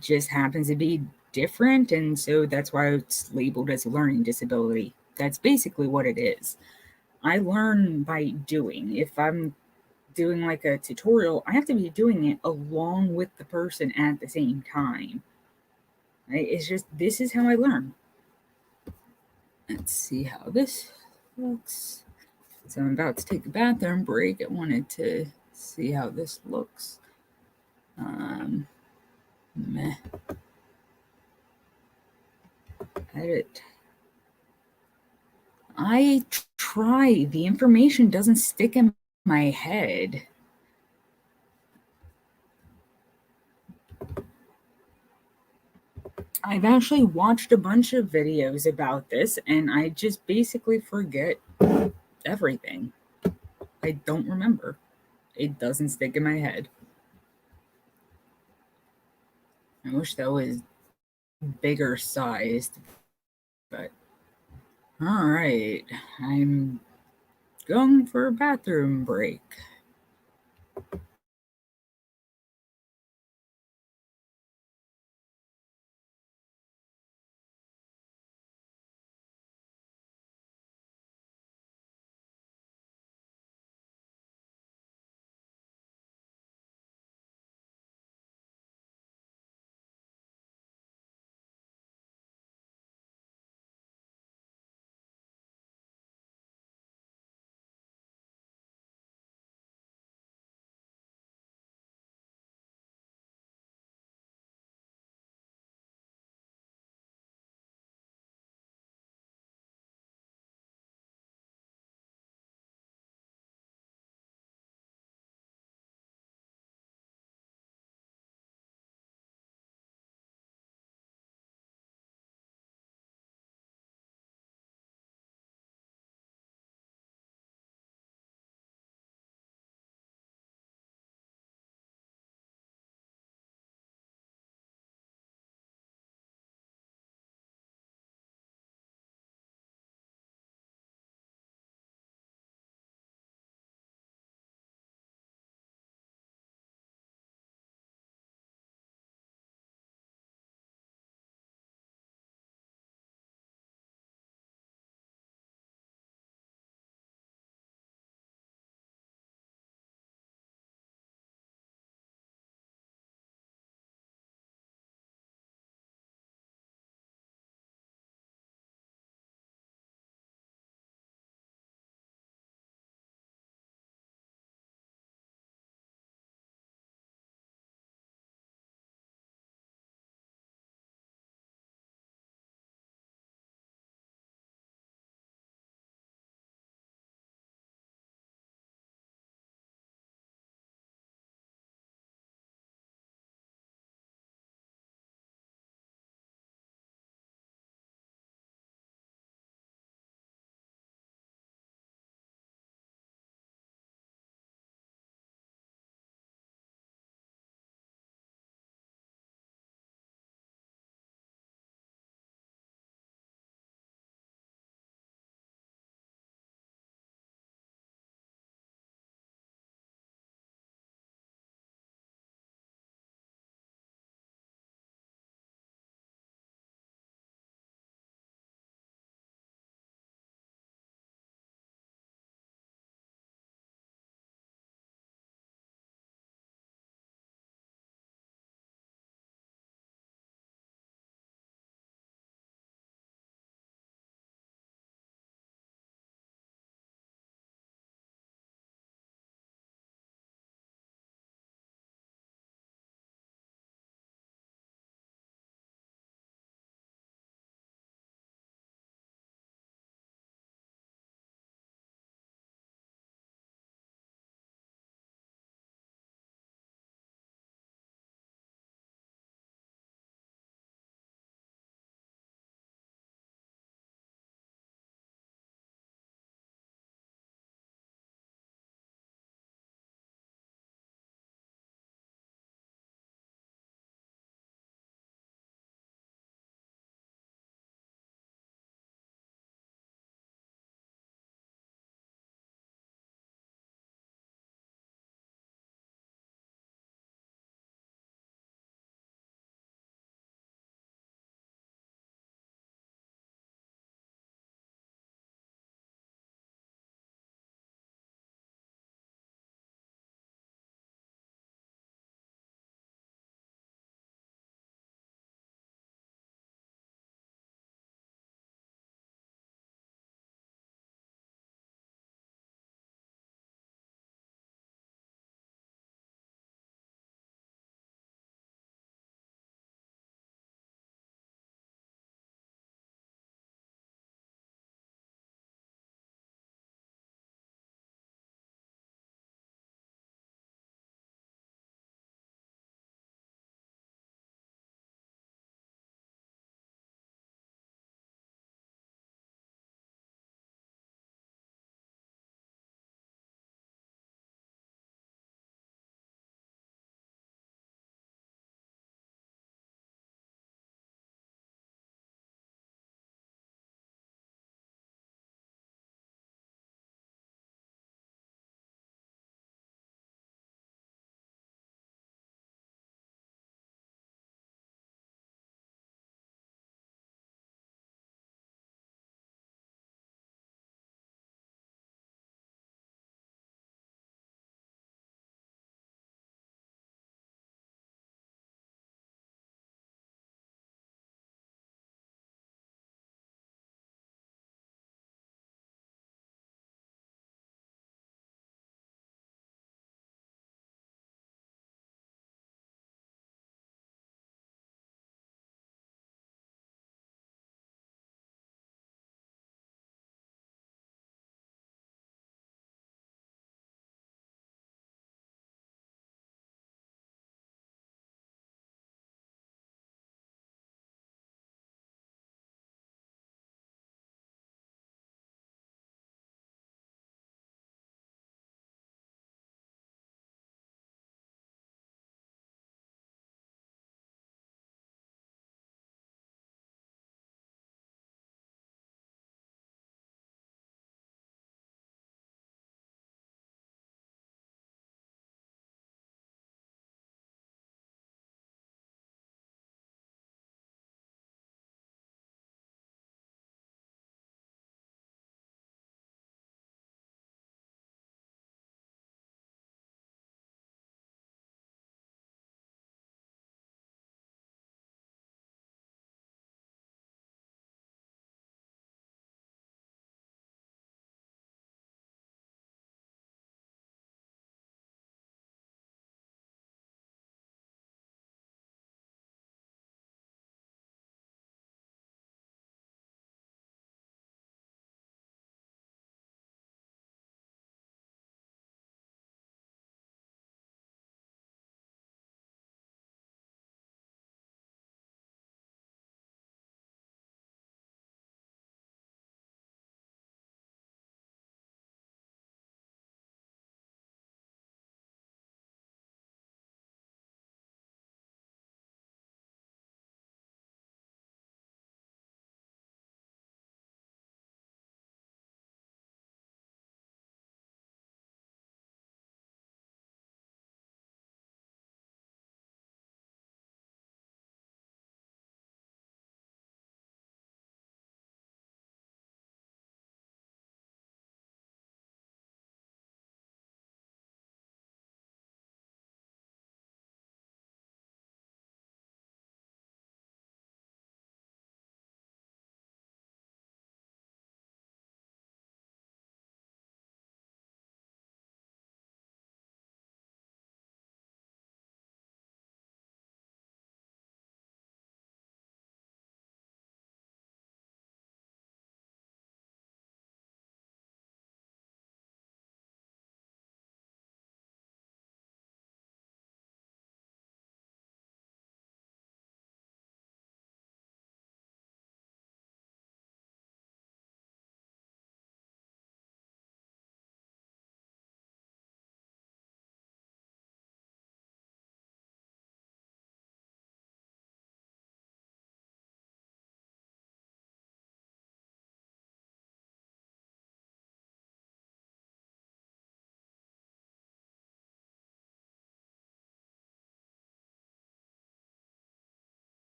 just happens to be different, and so that's why it's labeled as a learning disability. That's basically what it is. I learn by doing. If I'm doing like a tutorial, I have to be doing it along with the person at the same time. It's just, this is how I learn. Let's see how this looks. So I'm about to take a bathroom break. I wanted to see how this looks. Meh. Edit. I try. The information doesn't stick in my head. I've actually watched a bunch of videos about this, and I just basically forget everything. I don't remember. It doesn't stick in my head. I wish that was bigger sized, but all right. I'm going for a bathroom break.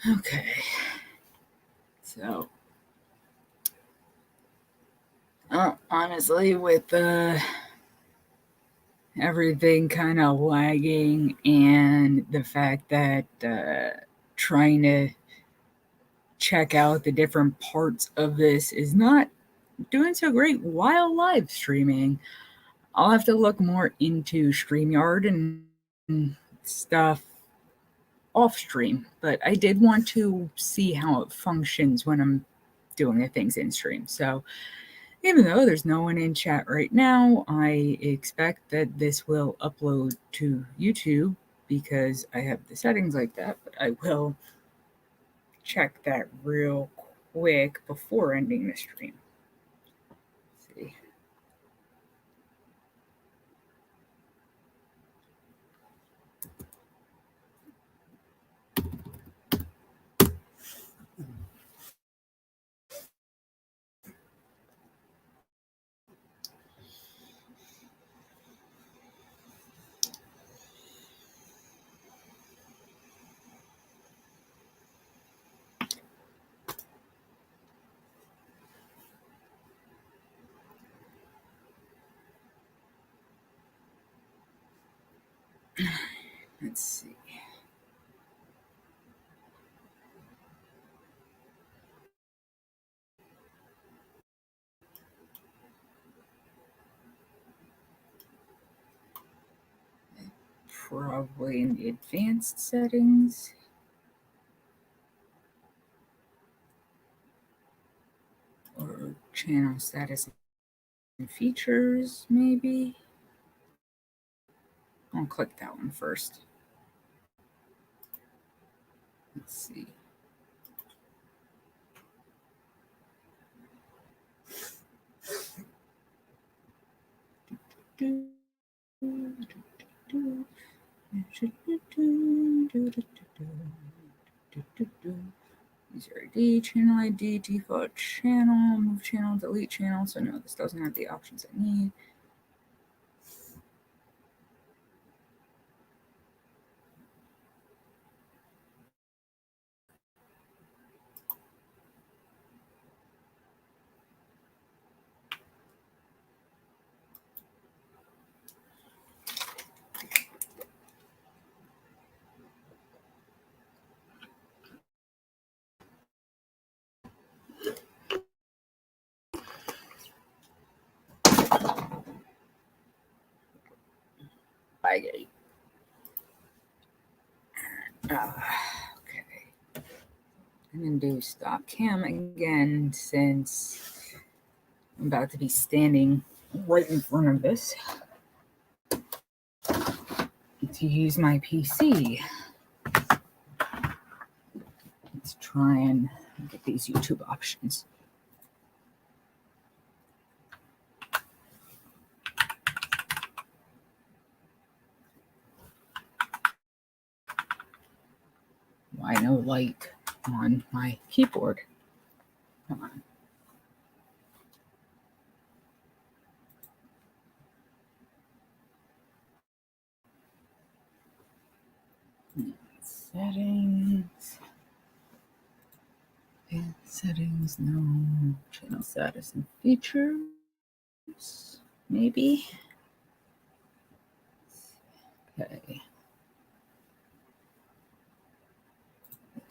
Okay. So, honestly, with everything kind of lagging and the fact that trying to check out the different parts of this is not doing so great while live streaming, I'll have to look more into StreamYard and stuff off stream. But I did want to see how it functions when I'm doing the things in stream. So even though there's no one in chat right now, I expect that this will upload to YouTube because I have the settings like that, but I will check that real quick before ending the stream. Let's see. Let's see. Probably in the advanced settings. Or channel status and features, maybe. I'll click that one first. Let's see. User ID, channel ID, default channel, move channel, delete channel. So no, this doesn't have the options I need. I get it. Okay. I'm going to do stop cam again since I'm about to be standing right in front of this to use my PC. Let's try and get these YouTube options. Why no light on my keyboard? Come on. Settings. Settings, no. Channel status and features. Maybe. Okay.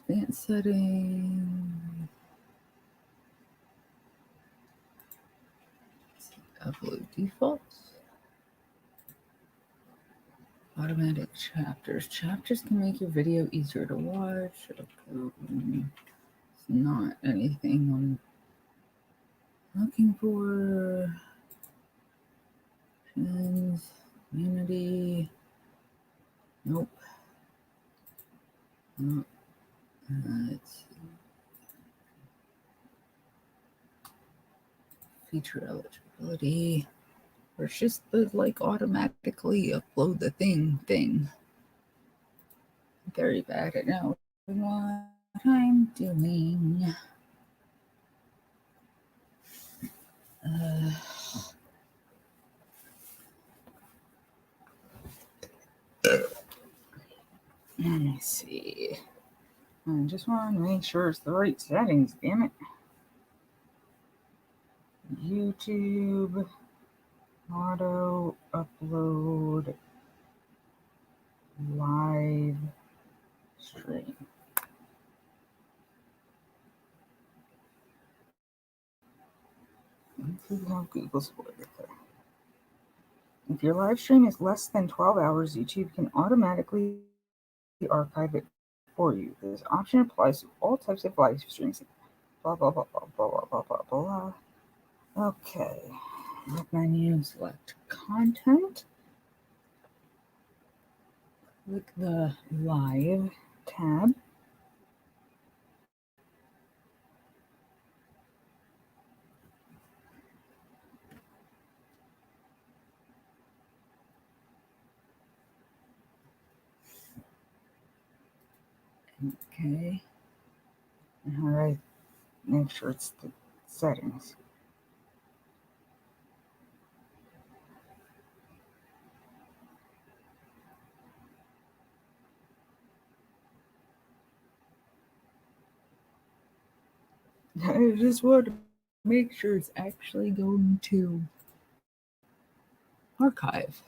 Advanced settings. Upload defaults. Automatic chapters. Chapters can make your video easier to watch. It's not anything I'm looking for. Community. Nope. Let's see. Feature eligibility. Or it's just the like automatically upload the thing. Very bad at knowing what I'm doing. Let me see. I just want to make sure it's the right settings, damn it. YouTube, auto, upload, live stream. Let's see how Google's work. If your live stream is less than 12 hours, YouTube can automatically archive it for you. This option applies to all types of live streams. Blah, blah, blah, blah, blah, blah, blah, blah. Okay. Left menu, select content. Click the live tab. Okay. All right. Make sure it's the settings. I just want to make sure it's actually going to archive.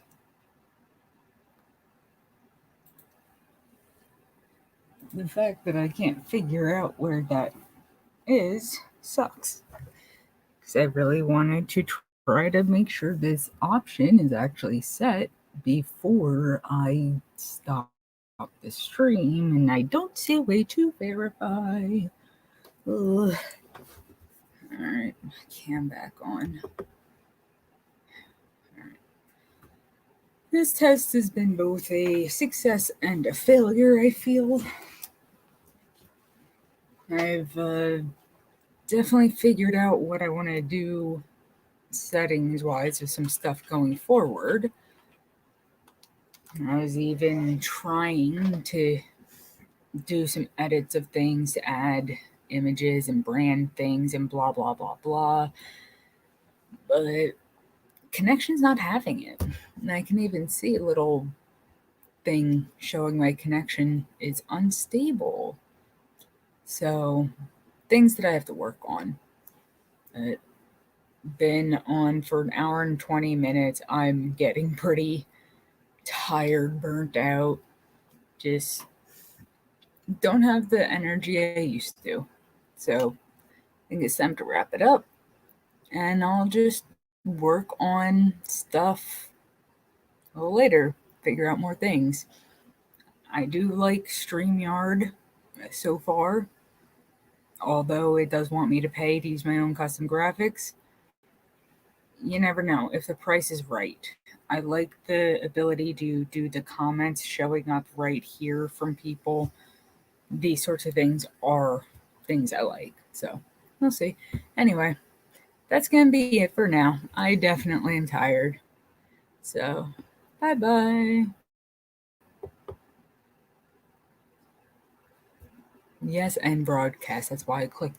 The fact that I can't figure out where that is sucks. Because I really wanted to try to make sure this option is actually set before I stop the stream, and I don't see a way to verify. Ugh. Alright, cam back on. Alright. This test has been both a success and a failure, I feel. I've definitely figured out what I want to do settings-wise with some stuff going forward. I was even trying to do some edits of things to add images and brand things and blah, blah, blah, blah. But connection's not having it. And I can even see a little thing showing my connection is unstable. So things that I have to work on. Been on for an hour and 20 minutes. I'm getting pretty tired, burnt out. Just don't have the energy I used to. So I think it's time to wrap it up. And I'll just work on stuff a little later, figure out more things. I do like StreamYard so far, although it does want me to pay to use my own custom graphics. You never know if the price is right. I like the ability to do the comments showing up right here from people. These sorts of things are things I like. So we'll see. Anyway, that's going to be it for now. I definitely am tired. So bye-bye. Yes, and broadcast. That's why I clicked